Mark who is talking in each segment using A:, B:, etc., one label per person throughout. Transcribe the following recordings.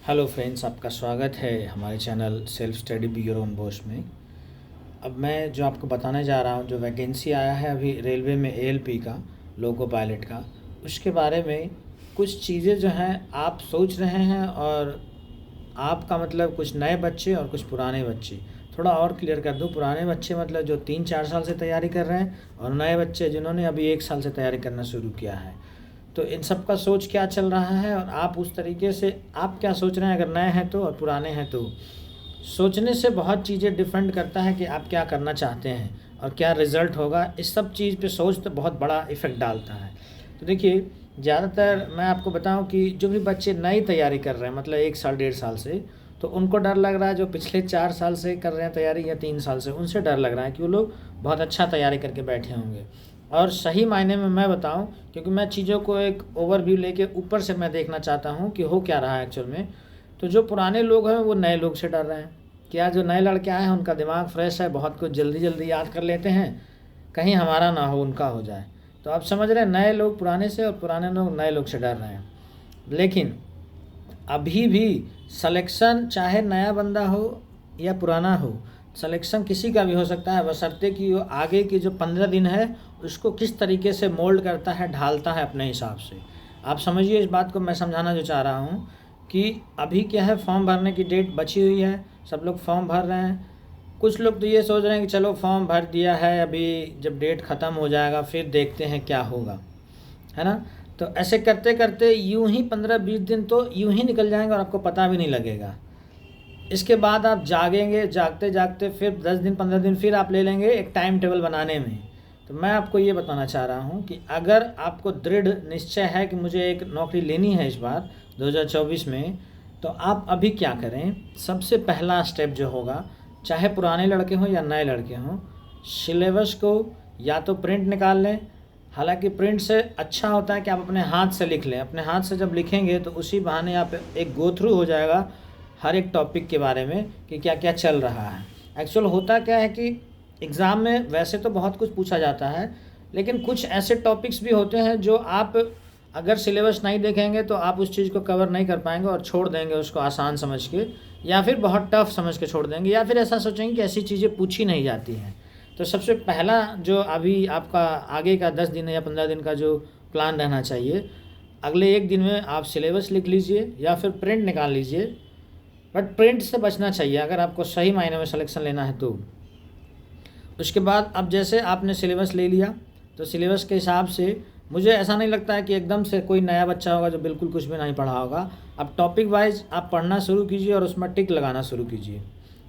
A: Hello friends, आपका स्वागत है हमारे channel self study be your own boss में। अब मैं जो आपको बताने जा रहा हूँ, जो वैकेंसी आया है अभी रेलवे में एएलपी का, लोको पायलट का, उसके बारे में कुछ चीज़ें जो हैं आप सोच रहे हैं, और आपका मतलब कुछ नए बच्चे और कुछ पुराने बच्चे। थोड़ा और क्लियर कर दूँ, पुराने बच्चे मतलब जो 3-4 साल से तैयारी कर रहे हैं, और नए बच्चे जिन्होंने अभी 1 साल से तैयारी करना शुरू किया है। तो इन सब का सोच क्या चल रहा है, और आप उस तरीके से आप क्या सोच रहे हैं, अगर नए हैं तो और पुराने हैं तो। सोचने से बहुत चीज़ें डिपेंड करता है कि आप क्या करना चाहते हैं और क्या रिज़ल्ट होगा। इस सब चीज़ पे सोच तो बहुत बड़ा इफ़ेक्ट डालता है। तो देखिए, ज़्यादातर मैं आपको बताऊं कि जो भी बच्चे नई तैयारी कर रहे हैं, मतलब 1 साल 1.5 साल से, तो उनको डर लग रहा है। जो पिछले 4 साल से कर रहे हैं तैयारी या 3 साल से, उनसे डर लग रहा है कि वो लोग बहुत अच्छा तैयारी करके बैठे होंगे। और सही मायने में मैं बताऊं, क्योंकि मैं चीज़ों को एक ओवरव्यू लेके ऊपर से मैं देखना चाहता हूं कि हो क्या रहा है एक्चुअल में। तो जो पुराने लोग हैं वो नए लोग से डर रहे हैं। क्या जो नए लड़के आए हैं उनका दिमाग फ्रेश है, बहुत कुछ जल्दी जल्दी याद कर लेते हैं, कहीं हमारा ना हो उनका हो जाए। तो आप समझ रहे हैं, नए लोग पुराने से और पुराने लोग नए लोग से डर रहे हैं। लेकिन अभी भी सिलेक्शन चाहे नया बंदा हो या पुराना हो, सिलेक्शन किसी का भी हो सकता है, बशर्ते कि वो आगे की जो 15 दिन है उसको किस तरीके से मोल्ड करता है, ढालता है अपने हिसाब से। आप समझिए इस बात को, मैं समझाना जो चाह रहा हूँ कि अभी क्या है, फॉर्म भरने की डेट बची हुई है, सब लोग फॉर्म भर रहे हैं। कुछ लोग तो ये सोच रहे हैं कि चलो फॉर्म भर दिया है, अभी जब डेट ख़त्म हो जाएगा फिर देखते हैं क्या होगा, है ना। तो ऐसे करते करते यूं ही 15-20 दिन तो यूं ही निकल जाएंगे और आपको पता भी नहीं लगेगा। इसके बाद आप जागेंगे, जागते जागते फिर 10 दिन 15 दिन फिर आप ले लेंगे एक टाइम टेबल बनाने में। तो मैं आपको ये बताना चाह रहा हूँ कि अगर आपको दृढ़ निश्चय है कि मुझे एक नौकरी लेनी है इस बार 2024 में, तो आप अभी क्या करें। सबसे पहला स्टेप जो होगा, चाहे पुराने लड़के हों या नए लड़के हों, सिलेबस को या तो प्रिंट निकाल लें। हालांकि प्रिंट से अच्छा होता है कि आप अपने हाथ से लिख लें। अपने हाथ से जब लिखेंगे तो उसी बहाने आप एक गो थ्रू हो जाएगा हर एक टॉपिक के बारे में कि क्या क्या चल रहा है। एक्चुअल होता क्या है कि एग्ज़ाम में वैसे तो बहुत कुछ पूछा जाता है, लेकिन कुछ ऐसे टॉपिक्स भी होते हैं जो आप अगर सिलेबस नहीं देखेंगे तो आप उस चीज़ को कवर नहीं कर पाएंगे और छोड़ देंगे उसको आसान समझ के, या फिर बहुत टफ समझ के छोड़ देंगे, या फिर ऐसा सोचेंगे कि ऐसी चीज़ें पूछी नहीं जाती हैं। तो सबसे पहला जो अभी आपका आगे का 10 दिन या 15 दिन का जो प्लान रहना चाहिए, अगले 1 दिन में आप सिलेबस लिख लीजिए या फिर प्रिंट निकाल लीजिए। बट प्रिंट से बचना चाहिए अगर आपको सही मायने में सिलेक्शन लेना है तो। उसके बाद अब जैसे आपने सिलेबस ले लिया, तो सिलेबस के हिसाब से मुझे ऐसा नहीं लगता है कि एकदम से कोई नया बच्चा होगा जो बिल्कुल कुछ भी नहीं पढ़ा होगा। अब टॉपिक वाइज आप पढ़ना शुरू कीजिए और उसमें टिक लगाना शुरू कीजिए।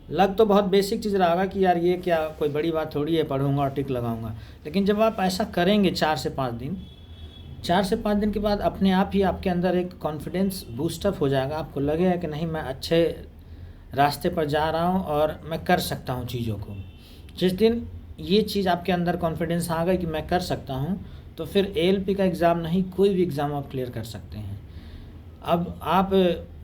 A: लग तो बहुत बेसिक चीज़ रहा होगा कि यार ये क्या कोई बड़ी बात थोड़ी है, पढ़ूंगा और टिक लगाऊंगा। लेकिन जब आप ऐसा करेंगे 4 से 5 दिन के बाद अपने आप ही आपके अंदर एक कॉन्फिडेंस बूस्टअप हो जाएगा। आपको लगेगा कि नहीं, मैं अच्छे रास्ते पर जा रहा हूँ और मैं कर सकता हूँ चीज़ों को। जिस दिन ये चीज़ आपके अंदर कॉन्फिडेंस आ गई कि मैं कर सकता हूँ, तो फिर एएलपी का एग्ज़ाम नहीं, कोई भी एग्ज़ाम आप क्लियर कर सकते हैं। अब आप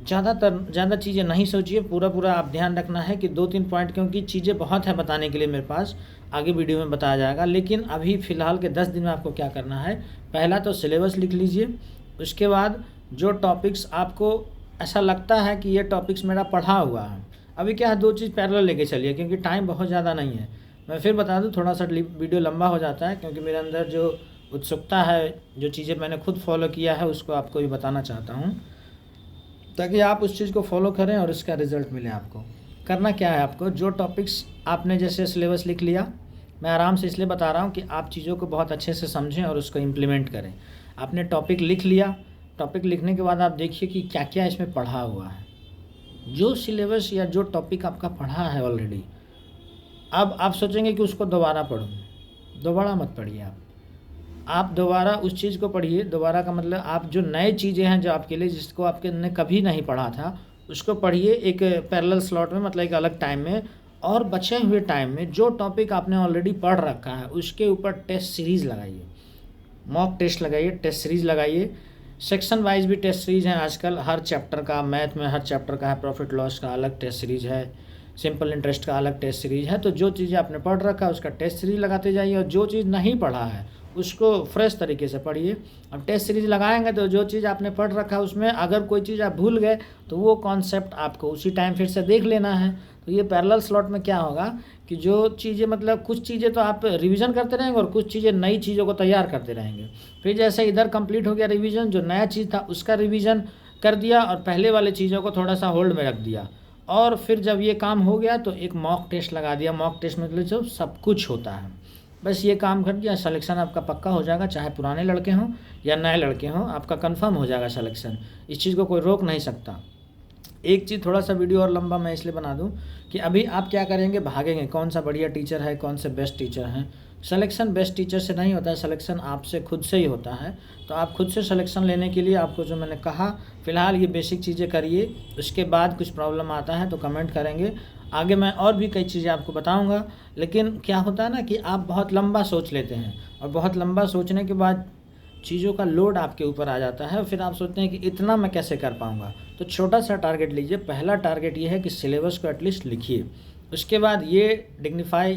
A: ज़्यादा चीज़ें नहीं सोचिए, पूरा आप ध्यान रखना है कि 2-3 पॉइंट, क्योंकि चीज़ें बहुत है बताने के लिए मेरे पास, आगे वीडियो में बताया जाएगा। लेकिन अभी फ़िलहाल के 10 दिन में आपको क्या करना है, पहला तो सिलेबस लिख लीजिए। उसके बाद जो टॉपिक्स आपको ऐसा लगता है कि ये टॉपिक्स मेरा पढ़ा हुआ है, अभी क्या है 2 चीज़ पैरेलल लेके चलिए, क्योंकि टाइम बहुत ज़्यादा नहीं है। मैं फिर बता दूँ, थोड़ा सा वीडियो लंबा हो जाता है क्योंकि मेरे अंदर जो उत्सुकता है, जो चीज़ें मैंने खुद फॉलो किया है उसको आपको भी बताना चाहता हूँ, ताकि आप उस चीज़ को फॉलो करें और उसका रिज़ल्ट मिले आपको। करना क्या है, आपको जो टॉपिक्स आपने जैसे सिलेबस लिख लिया, मैं आराम से इसलिए बता रहा हूँ कि आप चीज़ों को बहुत अच्छे से समझें और उसको इम्प्लीमेंट करें। आपने टॉपिक लिख लिया, टॉपिक लिखने के बाद आप देखिए कि क्या क्या इसमें पढ़ा हुआ है। जो सिलेबस या जो टॉपिक आपका पढ़ा है ऑलरेडी, अब आप सोचेंगे कि उसको दोबारा पढ़ूँ। दोबारा मत पढ़िए, आप दोबारा उस चीज़ को पढ़िए। दोबारा का मतलब आप जो नए चीज़ें हैं जो आपके लिए, जिसको आपने कभी नहीं पढ़ा था, उसको पढ़िए एक पैरेलल स्लॉट में, मतलब एक अलग टाइम में। और बचे हुए टाइम में जो टॉपिक आपने ऑलरेडी पढ़ रखा है उसके ऊपर टेस्ट सीरीज़ लगाइए, मॉक टेस्ट लगाइए, टेस्ट सीरीज़ लगाइए। सेक्शन वाइज भी टेस्ट सीरीज़ हैं आजकल, हर चैप्टर का, मैथ में हर चैप्टर का है, प्रॉफिट लॉस का अलग टेस्ट सीरीज़ है, सिंपल इंटरेस्ट का अलग टेस्ट सीरीज़ है। तो जो चीज़ें आपने पढ़ रखा है उसका टेस्ट सीरीज़ लगाते जाइए, और जो चीज़ नहीं पढ़ा है उसको फ्रेश तरीके से पढ़िए। अब टेस्ट सीरीज लगाएंगे तो जो चीज़ आपने पढ़ रखा है उसमें अगर कोई चीज़ आप भूल गए तो वो कॉन्सेप्ट आपको उसी टाइम फिर से देख लेना है। तो ये पैरेलल स्लॉट में क्या होगा कि जो चीज़ें मतलब कुछ चीज़ें तो आप रिवीजन करते रहेंगे और कुछ चीज़ें नई चीज़ों को तैयार करते रहेंगे। फिर जैसे इधर कंप्लीट हो गया रिवीजन, जो नया चीज़ था उसका रिवीजन कर दिया और पहले वाले चीज़ों को थोड़ा सा होल्ड में रख दिया। और फिर जब ये काम हो गया तो एक मॉक टेस्ट लगा दिया। मॉक टेस्ट मतलब जो सब कुछ होता है, बस ये काम कर दिया, सिलेक्शन आपका पक्का हो जाएगा। चाहे पुराने लड़के हों या नए लड़के हों, आपका कंफर्म हो जाएगा सिलेक्शन। इस चीज़ को कोई रोक नहीं सकता। एक चीज़ थोड़ा सा वीडियो और लंबा मैं इसलिए बना दूं कि अभी आप क्या करेंगे, भागेंगे कौन सा बढ़िया टीचर है, कौन से बेस्ट टीचर हैं। सिलेक्शन बेस्ट टीचर से नहीं होता है, सिलेक्शन आपसे खुद से ही होता है। तो आप खुद से सिलेक्शन लेने के लिए आपको जो मैंने कहा, फ़िलहाल ये बेसिक चीज़ें करिए। उसके बाद कुछ प्रॉब्लम आता है तो कमेंट करेंगे, आगे मैं और भी कई चीज़ें आपको बताऊँगा। लेकिन क्या होता है ना कि आप बहुत लंबा सोच लेते हैं और बहुत लंबा सोचने के बाद चीज़ों का लोड आपके ऊपर आ जाता है। फिर आप सोचते हैं कि इतना मैं कैसे कर पाऊँगा। तो छोटा सा टारगेट लीजिए। पहला टारगेट ये है कि सिलेबस को एटलीस्ट लिखिए। उसके बाद ये सिग्निफाई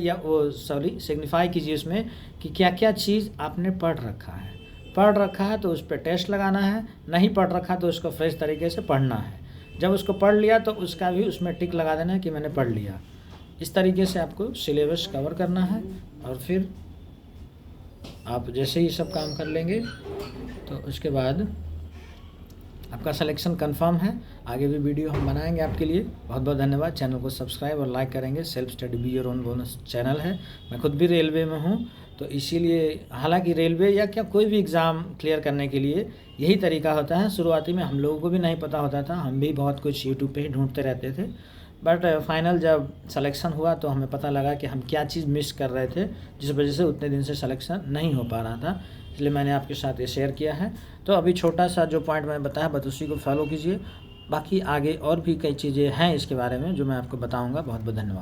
A: कीजिए इसमें कि क्या क्या चीज़ आपने पढ़ रखा है। पढ़ रखा है तो उस पर टेस्ट लगाना है, नहीं पढ़ रखा तो उसको फ्रेश तरीके से पढ़ना है। जब उसको पढ़ लिया तो उसका भी उसमें टिक लगा देना है कि मैंने पढ़ लिया। इस तरीके से आपको सिलेबस कवर करना है और फिर आप जैसे ही सब काम कर लेंगे तो उसके बाद आपका सिलेक्शन कंफर्म है। आगे भी वीडियो हम बनाएंगे आपके लिए। बहुत बहुत धन्यवाद। चैनल को सब्सक्राइब और लाइक करेंगे। Self study be your own bonus channel है। मैं खुद भी रेलवे में हूँ, तो इसीलिए हालांकि रेलवे या क्या कोई भी एग्ज़ाम क्लियर करने के लिए यही तरीका होता है। शुरुआती में हम लोगों को भी नहीं पता होता था, हम भी बहुत कुछ यूट्यूब पे ही ढूंढते रहते थे। बट फाइनल जब सिलेक्शन हुआ तो हमें पता लगा कि हम क्या चीज़ मिस कर रहे थे, जिस वजह से उतने दिन से सिलेक्शन नहीं हो पा रहा था। इसलिए मैंने आपके साथ ये शेयर किया है। तो अभी छोटा सा जो पॉइंट मैंने बताया बस उसी को फॉलो कीजिए। बाकी आगे और भी कई चीज़ें हैं इसके बारे में जो मैं आपको बताऊंगा। बहुत बहुत धन्यवाद।